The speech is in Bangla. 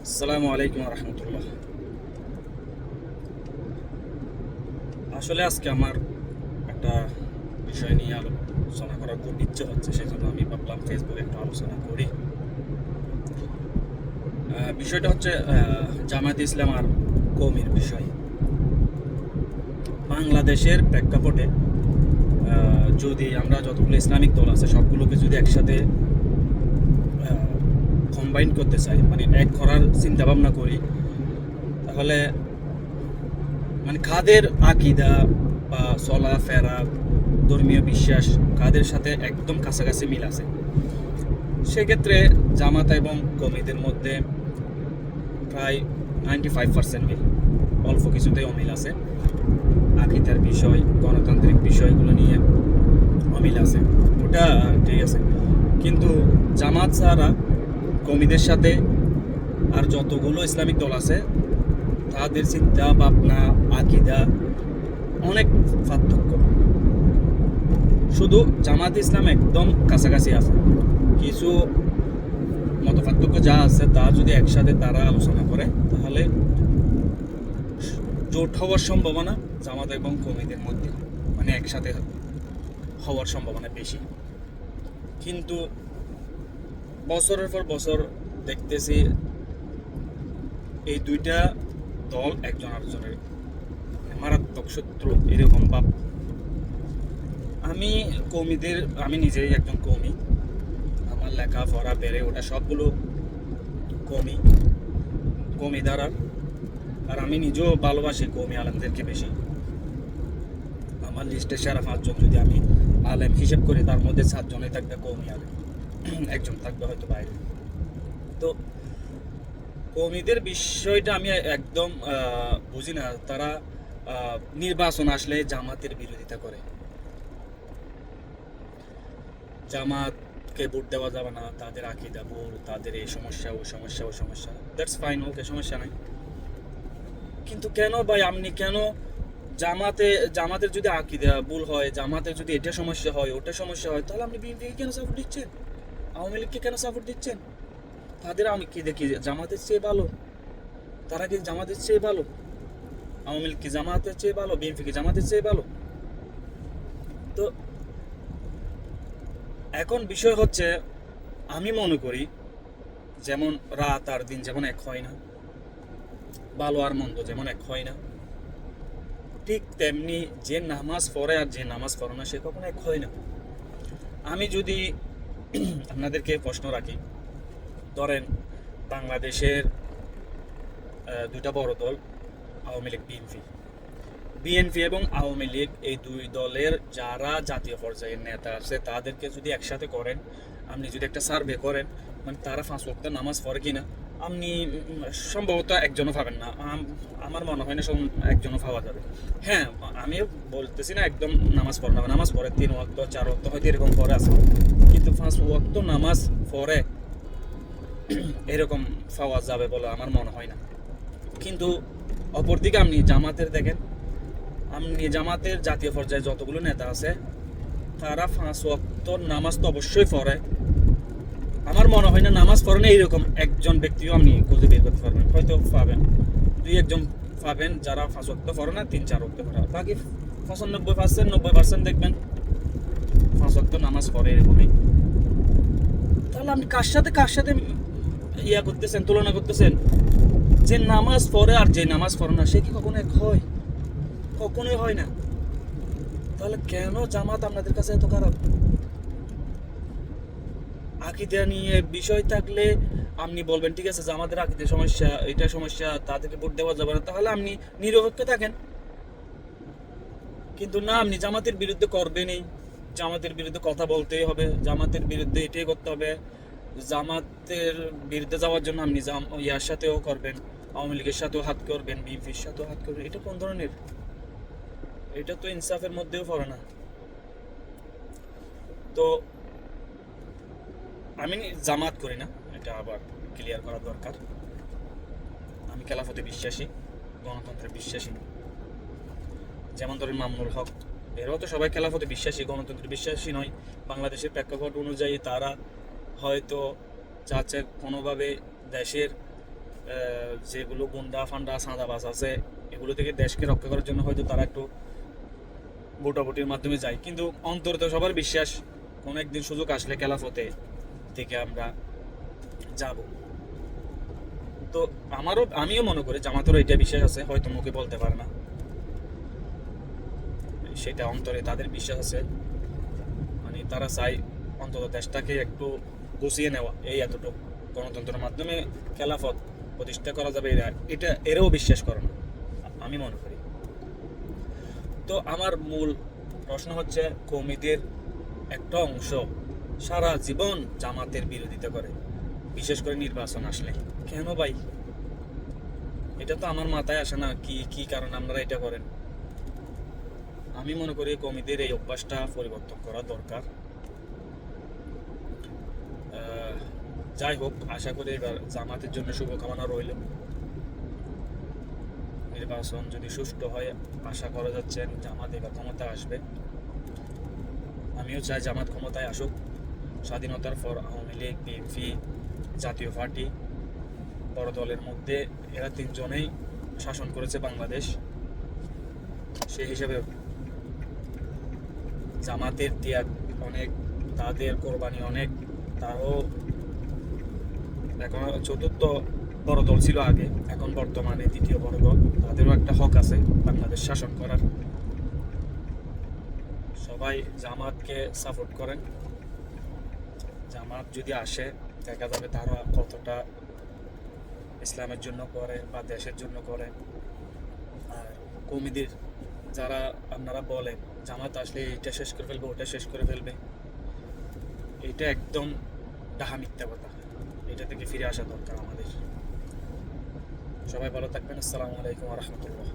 আসসালামু আলাইকুম রহমতুল্লাহ। আসলে আজকে আমার একটা বিষয় নিয়ে আলোচনা করার খুব ইচ্ছে হচ্ছে, সেজন্য আমি ভাবলাম ফেসবুকে একটু আলোচনা করি। বিষয়টা হচ্ছে জামায়াতে ইসলাম আর কওমির বিষয়। বাংলাদেশের প্রেক্ষাপটে যদি আমরা যতগুলো ইসলামিক দল আছে সবগুলোকে যদি একসাথে কম্বাইন করতে চাই, মানে এক করার চিন্তা ভাবনা করি, তাহলে মানে কাদের আকীদা বা চলাফেরা, ধর্মীয় বিশ্বাস কাদের সাথে একদম কাছাকাছি মিল আছে, সেক্ষেত্রে জামাত এবং কওমিদের মধ্যে প্রায় 95% মিল। অল্প কিছুতেই অমিল আছে। আকীদার বিষয়, গণতান্ত্রিক বিষয়গুলো নিয়ে অমিল আছে, ওটা ঠিক আছে। কিন্তু জামাত ছাড়া কওমিদের সাথে আর যতগুলো ইসলামিক দল আছে তাদের চিন্তা ভাবনা, আকীদা অনেক পার্থক্য। শুধু জামাত ইসলাম একদম কাছাকাছি আছে, কিছু মত পার্থক্য যা আছে তা যদি একসাথে তারা আলোচনা করে তাহলে জোট হওয়ার সম্ভাবনা জামাত এবং কওমিদের মধ্যে, মানে একসাথে হওয়ার সম্ভাবনা বেশি। কিন্তু বছরের পর বছর দেখতেছি এই দুইটা দল একজন আরেকজনের মারাত্মক শত্রু, এরকম ভাব। আমি নিজেই একজন কওমি, আমার লেখাপড়া বেড়ে ওটা সবগুলো কওমি দ্বারা, আর আমি নিজেও ভালোবাসি কওমি আলেমদেরকে বেশি। আমার লিস্টে সেরা 5 জন যদি আমি আলেম হিসেব করি, তার মধ্যে 7 জনই থাকবে কওমি আলেম, একজন থাকবে হয়তো বাইরে। তো কওমিদের বিষয়টা আমি একদম বুঝি না। তারা নির্বাচন আসলে জামাতের বিরোধিতা করে, জামাতকে ভোট দেওয়া যাবে না, তাদের আকীদা ভুল, তাদের এই সমস্যা ওই সমস্যা ওই সমস্যা। দ্যাটস ফাইন, ওকে, সমস্যা নাই। কিন্তু কেন ভাই আপনি কেন জামাতের যদি আকীদা ভুল হয়, জামাতের যদি এটা সমস্যা হয় ওটা সমস্যা হয়, তাহলে আপনি বিএনপিকে কেন সাপোর্ট দিচ্ছেন? আওয়ামী লীগকে কেন সাপোর্ট দিচ্ছেন? তাদের আমি কি দেখি জামাতের চেয়ে ভালো? তারা কি জামাতের চেয়ে ভালো? আওয়ামী লীগ কি জামাতের চেয়ে ভালো? বিএনপি কি জামাতের চেয়ে ভালো? তো এখন বিষয় হচ্ছে, আমি মনে করি যেমন রাত আর দিন যেমন এক হয় না, ভালো আর মন্দ যেমন এক হয় না, ঠিক তেমনি যে নামাজ পড়ে আর যে নামাজ পড়ে না সে কখনো এক হয় না। আমি যদি আপনাদেরকে প্রশ্ন রাখি, ধরেন বাংলাদেশের দুইটা বড় দল, আওয়ামী লীগ, বিএনপি এবং আওয়ামী লীগ, এই দুই দলের যারা জাতীয় পর্যায়ের নেতা আছে তাদেরকে যদি একসাথে করেন, আপনি যদি একটা সার্ভে করেন, মানে তারা 5 ওয়াক্ত নামাজ পড়ে কিনা, আপনি সম্ভবত একজনও পাবেন না। আমার মনে হয় না একজনও পাওয়া যাবে। হ্যাঁ, আমি বলতেছি না একদম নামাজ পড়ে না, নামাজ পড়ে 3 ওয়াক্ত 4 ওয়াক্ত হয়তো এরকম পরে আছে, কিন্তু 5 ওয়াক্ত নামাজ পড়ে এরকম পাওয়া যাবে বলে আমার মনে হয় না। কিন্তু অপরদিকে আপনি জামাতের দেখেন, আপনি জামাতের জাতীয় পর্যায়ে যতগুলো নেতা আছে তারা 5 ওয়াক্ত নামাজ তো অবশ্যই পড়ে। আমার মনে হয় না নামাজ পড়ে না এইরকম একজন ব্যক্তিও আপনি খুঁজে বের করতে পারবেন। হয়তো পাবেন 2-1 জন পাবেন যারা 5 ওয়াক্ত পড়ে না, 3-4 ওয়াক্ত পড়ে। বাকি 95% 90% দেখবেন 5 ওয়াক্ত নামাজ পড়ে এরকমই। তাহলে আপনি কার সাথে ইয়া করতেছেন, তুলনা করতেছেন? যে নামাজ পড়ে আর যে নামাজ পড়ে না সে কি কখনো এক হয়? কখনোই হয় না। তাহলে কেন জামাত আপনাদের কাছে এত খারাপ? আকীদা নিয়ে বিষয় থাকলে আপনি বলবেন ঠিক আছে জামাতের আকীদার সমস্যা, এটা সমস্যা, তাদেরকে ভোট দেওয়া যাবে না, তাহলে আপনি নিরপেক্ষ থাকেন। কিন্তু না, আপনি জামাতের বিরুদ্ধে করবেনই, জামাতের বিরুদ্ধে কথা বলতেই হবে, জামাতের বিরুদ্ধে এটাই করতে হবে। জামাতের বিরুদ্ধে যাওয়ার জন্য আপনি ইয়ার সাথেও করবেন, আওয়ামী লীগের সাথেও হাত করবেন, বিএনপির সাথেও হাত করবেন। এটা কোন ধরনের? এটা তো ইনসাফের মধ্যেও পড়ে না। তো আমি জামাত করি না, এটা আবার ক্লিয়ার করা দরকার। আমি খেলাফতে বিশ্বাসী, গণতন্ত্রে বিশ্বাসী না। যেমন ধরেন মামুনুল হক, এরাও তো সবাই খেলাফতে বিশ্বাসী, গণতন্ত্রে বিশ্বাসী নয়। বাংলাদেশের প্রেক্ষাপট অনুযায়ী তারা হয়তো চাচ্ছে কোনোভাবে দেশের যেগুলো গুন্ডা ফান্ডা সাঁদাবাজ আছে এগুলো থেকে দেশকে রক্ষা করার জন্য হয়তো তারা একটু ভোটাভুটির মাধ্যমে যায়, কিন্তু অন্তরে তো সবার বিশ্বাস কোনো একদিন সুযোগ আসলে খেলাফতে থেকে আমরা যাব। তো আমিও মনে করি জামাতেরও এটা বিশ্বাস আছে, হয়তো মুখে বলতে পারে না, সেটা অন্তরে তাদের বিশ্বাস আছে। মানে তারা চায় অন্তত দেশটাকে একটু গুছিয়ে নেওয়া, এই এতটুকু গণতন্ত্রের মাধ্যমে খেলাফত প্রতিষ্ঠা করা যাবে, এরাও বিশ্বাস করে না আমি মনে করি। তো আমার মূল প্রশ্ন হচ্ছে, কওমিদের একটা অংশ সারা জীবন জামাতের বিরোধিতা করে, বিশেষ করে নির্বাচন আসলে। কেন ভাই? এটা তো আমার মাথায় আসে না, কি কি কারণে আপনারা এটা করেন। আমি মনে করি কওমিদের এই অভ্যাসটা পরিবর্তন করা দরকার। যাই হোক, আশা করি এবার জামাতের জন্য শুভকামনা রইল। নির্বাচন যদি সুষ্ঠু হয়, আশা করা যাচ্ছে জামাত এবার ক্ষমতায় আসবে। আমিও চাই জামাত ক্ষমতায় আসুক। স্বাধীনতার পর আওয়ামী লীগ, বিএনপি, জাতীয় পার্টি, বড় দলের মধ্যে এরা তিনজনেই শাসন করেছে বাংলাদেশ। সেই হিসেবে জামাতের ত্যাগ অনেক, তাদের কোরবানি অনেক। তারও এখন চতুর্থ বড় দল ছিল আগে, এখন বর্তমানে দ্বিতীয় বড় দল, তাদেরও একটা হক আছে বাংলাদেশ শাসন করার। সবাই জামাতকে সাপোর্ট করেন। জামাত যদি আসে, দেখা যাবে তারা কতটা ইসলামের জন্য করে বা দেশের জন্য করে। আর কওমিদের যারা আপনারা বলেন জামাত আসলে এটা শেষ করে ফেলবে, ওটা শেষ করে ফেলবে, এটা একদম ডাহা মিথ্যা কথা। এটা থেকে ফিরে আসা দরকার আমাদের। সবাই ভালো থাকবেন। আসসালামু আলাইকুম ওয়া রাহমাতুল্লাহ।